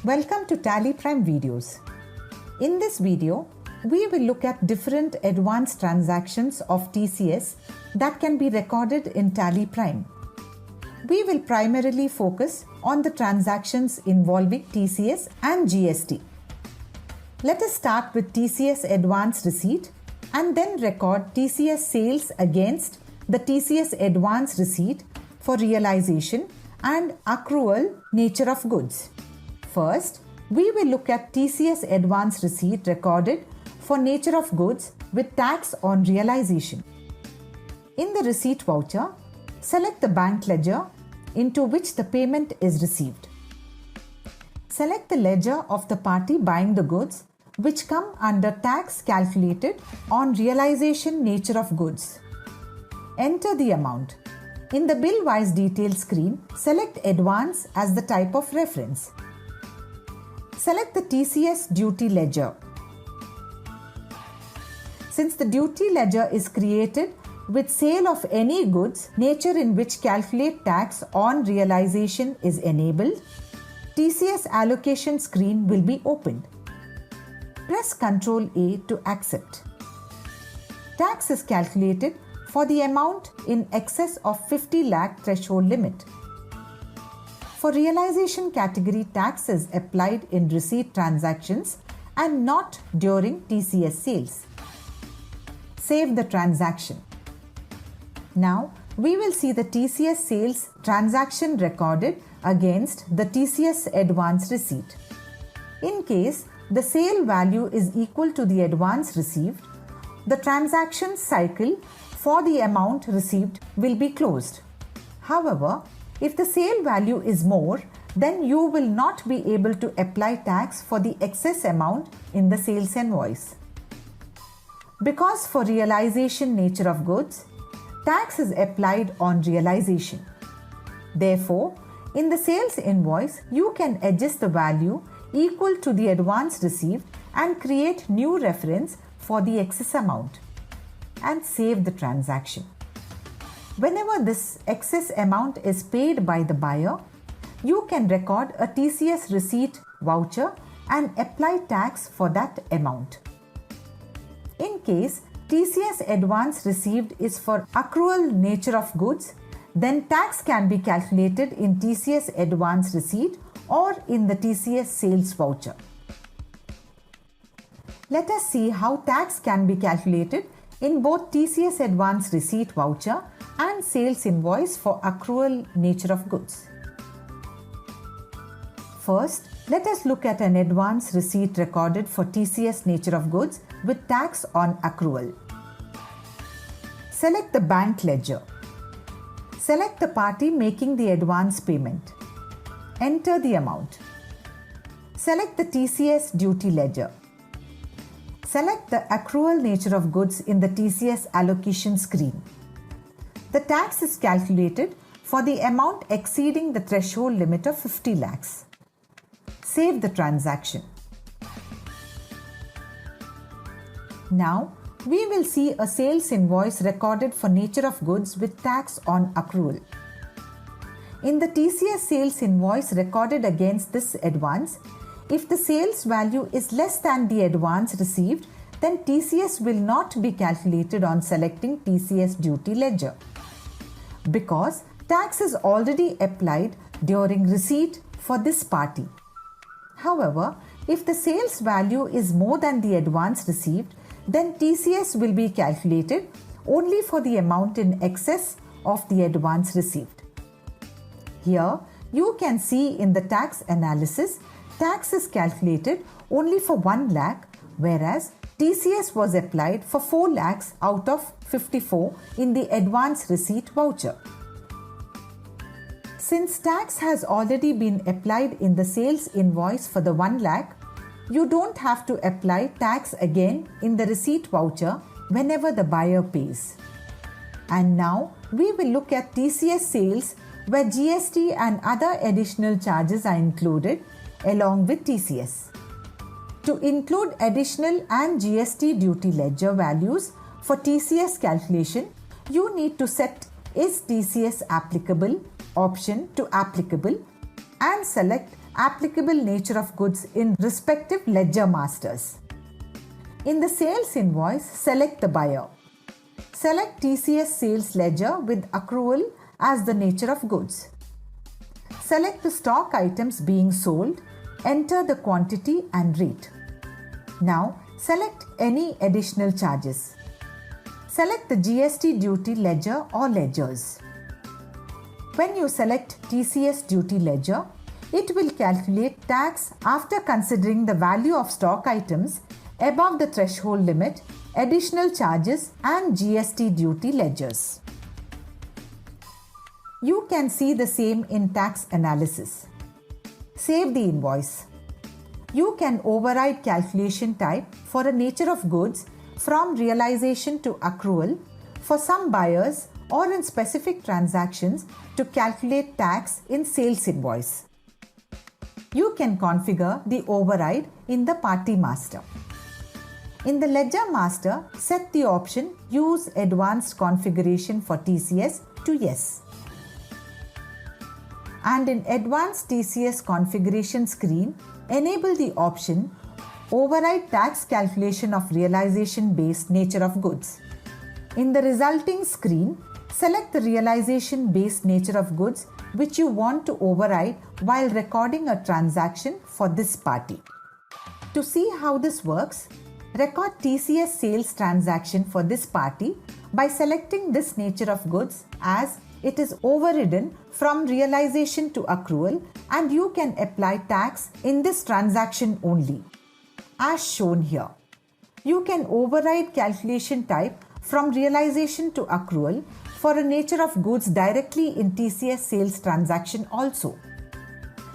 Welcome to Tally Prime videos. In this video, we will look at different advanced transactions of TCS that can be recorded in Tally Prime. We will primarily focus on the transactions involving TCS and GST. Let us start with TCS advance receipt and then record TCS sales against the TCS advance receipt for realization and accrual nature of goods. First, we will look at TCS advance receipt recorded for nature of goods with tax on realization. In the receipt voucher, select the bank ledger into which the payment is received. Select the ledger of the party buying the goods which come under tax calculated on realization nature of goods. Enter the amount. In the bill-wise detail screen, select Advance as the type of reference. Select the TCS duty ledger. Since the duty ledger is created with sale of any goods, nature in which calculate tax on realization is enabled, TCS allocation screen will be opened. Press Ctrl A to accept. Tax is calculated for the amount in excess of 50 lakh threshold limit. For realization category, tax is applied in receipt transactions and not during TCS sales. Save the transaction. Now, we will see the TCS sales transaction recorded against the TCS advance receipt. In case the sale value is equal to the advance received, the transaction cycle for the amount received will be closed. However, if the sale value is more, then you will not be able to apply tax for the excess amount in the sales invoice. Because for realization nature of goods, tax is applied on realization. Therefore, in the sales invoice, you can adjust the value equal to the advance received and create new reference for the excess amount and save the transaction. Whenever this excess amount is paid by the buyer, you can record a TCS receipt voucher and apply tax for that amount. In case TCS advance received is for accrual nature of goods, then tax can be calculated in TCS advance receipt or in the TCS sales voucher. Let us see how tax can be calculated in both TCS advance receipt voucher and sales invoice for accrual nature of goods. First, let us look at an advance receipt recorded for TCS nature of goods with tax on accrual. Select the bank ledger. Select the party making the advance payment. Enter the amount. Select the TCS duty ledger. Select the accrual nature of goods in the TCS allocation screen. The tax is calculated for the amount exceeding the threshold limit of 50 lakhs. Save the transaction. Now, we will see a sales invoice recorded for nature of goods with tax on accrual. In the TCS sales invoice recorded against this advance, if the sales value is less than the advance received, then TCS will not be calculated on selecting TCS duty ledger, because tax is already applied during receipt for this party. However, if the sales value is more than the advance received, then TCS will be calculated only for the amount in excess of the advance received. Here, you can see in the tax analysis, tax is calculated only for 1 lakh, whereas TCS was applied for 4 lakhs out of 54 in the advance receipt voucher. Since tax has already been applied in the sales invoice for the 1 lakh, you don't have to apply tax again in the receipt voucher whenever the buyer pays. And now we will look at TCS sales where GST and other additional charges are included along with TCS. To include additional and GST duty ledger values for TCS calculation, you need to set Is TCS applicable option to applicable and select applicable nature of goods in respective ledger masters. In the sales invoice, select the buyer. Select TCS sales ledger with accrual as the nature of goods. Select the stock items being sold, enter the quantity and rate. Now, select any additional charges. Select the GST duty ledger or ledgers. When you select TCS duty ledger, it will calculate tax after considering the value of stock items above the threshold limit, additional charges and GST duty ledgers. You can see the same in tax analysis. Save the invoice. You can override calculation type for a nature of goods from realization to accrual for some buyers or in specific transactions to calculate tax in sales invoice. You can configure the override in the party master. In the ledger master, set the option Use Advanced Configuration for TCS to Yes. And in Advanced TCS Configuration screen, enable the option Override Tax Calculation of Realization-Based Nature of Goods. In the resulting screen, select the realization-based nature of goods which you want to override while recording a transaction for this party. To see how this works, record TCS sales transaction for this party by selecting this nature of goods as it is overridden from realization to accrual and you can apply tax in this transaction only. As shown here, you can override calculation type from realization to accrual for a nature of goods directly in TCS sales transaction also.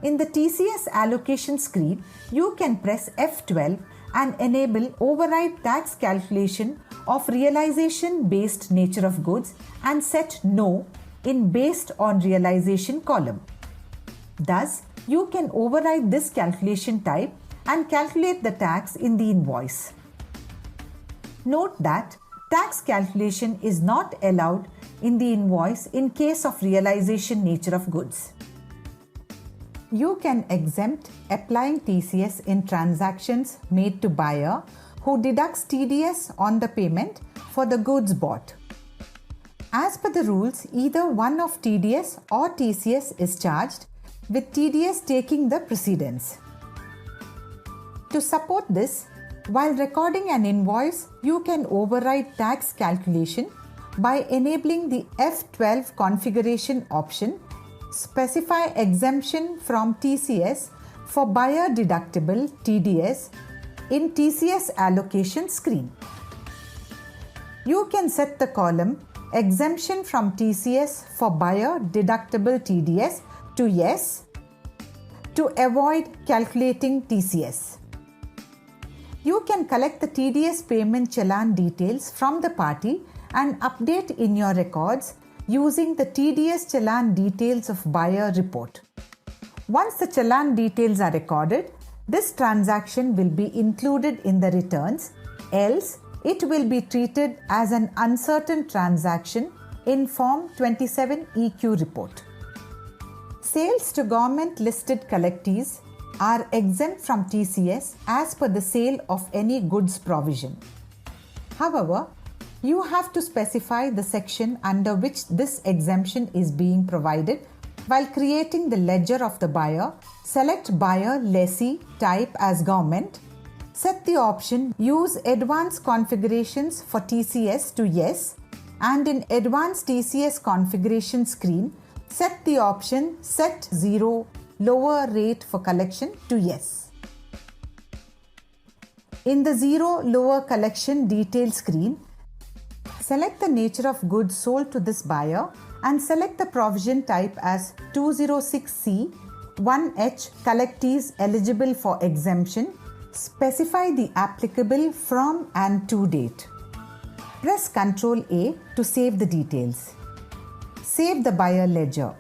In the TCS allocation screen, you can press F12 and enable override tax calculation of realization based nature of goods and set No in based on realization column. Thus, you can override this calculation type and calculate the tax in the invoice. Note that tax calculation is not allowed in the invoice in case of realization nature of goods. You can exempt applying TCS in transactions made to buyer who deducts TDS on the payment for the goods bought. As per the rules, either one of TDS or TCS is charged, with TDS taking the precedence. To support this, while recording an invoice, you can override tax calculation by enabling the F12 configuration option, specify exemption from TCS for buyer deductible TDS in TCS allocation screen. You can set the column Exemption from TCS for buyer deductible TDS to Yes to avoid calculating TCS. You can collect the TDS payment challan details from the party and update in your records using the TDS challan details of buyer report. Once the challan details are recorded, this transaction will be included in the returns, else it will be treated as an uncertain transaction in Form 27 EQ report. Sales to government listed collectees are exempt from TCS as per the sale of any goods provision. However, you have to specify the section under which this exemption is being provided while creating the ledger of the buyer. Select buyer lessee type as government. Set the option Use Advanced Configurations for TCS to Yes, and in Advanced TCS Configuration screen, set the option Set 0 Lower Rate for Collection to Yes. In the 0 Lower Collection Detail screen, select the nature of goods sold to this buyer and select the provision type as 206C 1H collectees eligible for exemption. Specify the applicable from and to date. Press Ctrl A to save the details. Save the buyer ledger.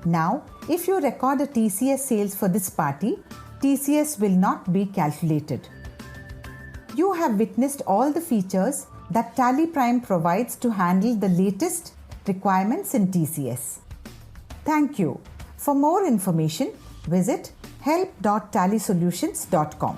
Now, if you record a TCS sales for this party, TCS will not be calculated. You have witnessed all the features that Tally Prime provides to handle the latest requirements in TCS. Thank you. For more information, visit help.tallysolutions.com.